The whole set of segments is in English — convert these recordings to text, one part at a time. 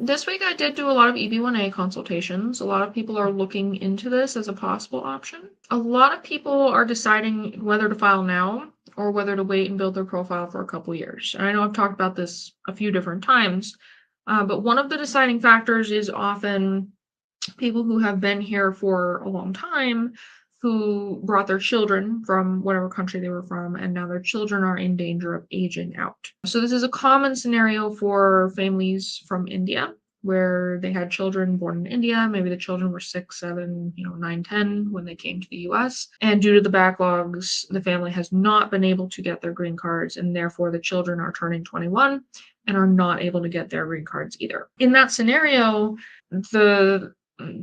This week I did do a lot of EB-1A consultations. A lot of people are looking into this as a possible option. A lot of people are deciding whether to file now or whether to wait and build their profile for a couple years. And I know I've talked about this a few different times, but one of the deciding factors is often people who have been here for a long time who brought their children from whatever country they were from, and now their children are in danger of aging out. So this is a common scenario for families from India where they had children born in India. Maybe the children were 6, 7, 9, 10 when they came to the US. And due to the backlogs, the family has not been able to get their green cards, and therefore the children are turning 21 and are not able to get their green cards either. In that scenario, the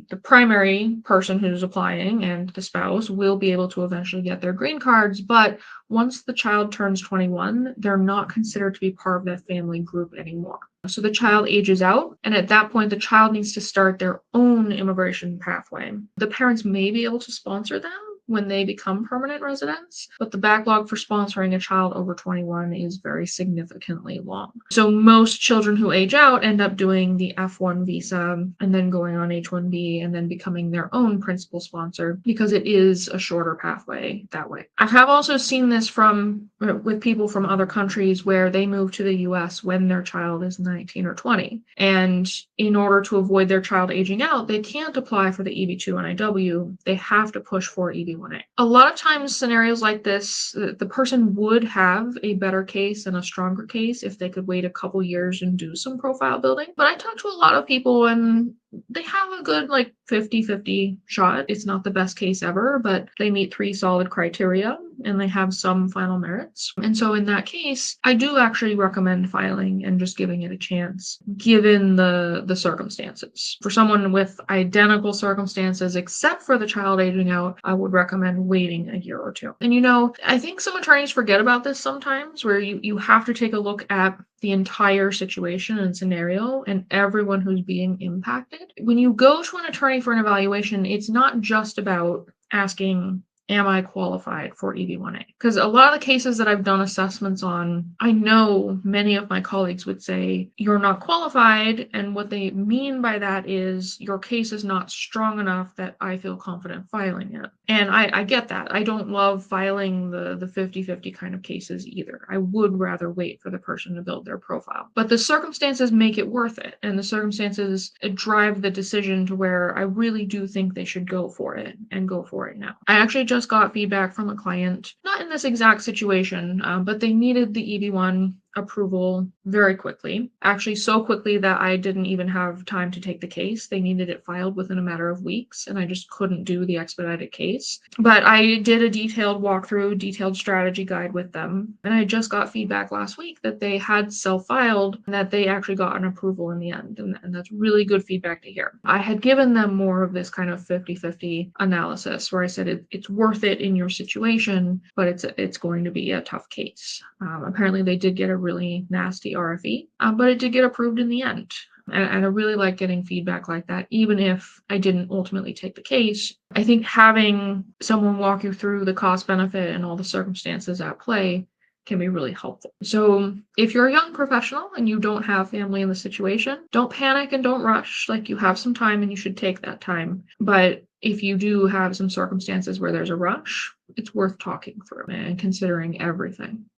the primary person who's applying and the spouse will be able to eventually get their green cards, but once the child turns 21, they're not considered to be part of that family group anymore. So the child ages out, and at that point, the child needs to start their own immigration pathway. The parents may be able to sponsor them when they become permanent residents, but the backlog for sponsoring a child over 21 is very significantly long. So most children who age out end up doing the F1 visa and then going on H1B and then becoming their own principal sponsor because it is a shorter pathway that way. I have also seen this with people from other countries where they move to the US when their child is 19 or 20. And in order to avoid their child aging out, they can't apply for the EB-2 They have to push for EB-1A. A lot of times scenarios like this, the person would have a better case and a stronger case if they could wait a couple years and do some profile building. But I talk to a lot of people and they have a good 50-50 shot. It's not the best case ever, but they meet 3 solid criteria and they have some final merits. And so in that case, I do actually recommend filing and just giving it a chance, given the circumstances. For someone with identical circumstances, except for the child aging out, I would recommend waiting a year or 2. And I think some attorneys forget about this sometimes, where you have to take a look at the entire situation and scenario and everyone who's being impacted. When you go to an attorney for an evaluation, it's not just about asking, am I qualified for EB-1A? Because a lot of the cases that I've done assessments on, I know many of my colleagues would say, you're not qualified, and what they mean by that is your case is not strong enough that I feel confident filing it. And I get that. I don't love filing the 50-50 kind of cases either. I would rather wait for the person to build their profile. But the circumstances make it worth it, and the circumstances drive the decision to where I really do think they should go for it, and go for it now. I actually just got feedback from a client, not in this exact situation, but they needed the EB-1 approval very quickly. Actually, so quickly that I didn't even have time to take the case. They needed it filed within a matter of weeks, and I just couldn't do the expedited case. But I did a detailed walkthrough, detailed strategy guide with them, and I just got feedback last week that they had self-filed and that they actually got an approval in the end, and that's really good feedback to hear. I had given them more of this kind of 50-50 analysis where I said it's worth it in your situation, but it's going to be a tough case. Apparently they did get a really nasty RFE, but it did get approved in the end. And I really like getting feedback like that, even if I didn't ultimately take the case. I think having someone walk you through the cost benefit and all the circumstances at play can be really helpful. So if you're a young professional and you don't have family in the situation, don't panic and don't rush. You have some time and you should take that time. But if you do have some circumstances where there's a rush, it's worth talking through and considering everything.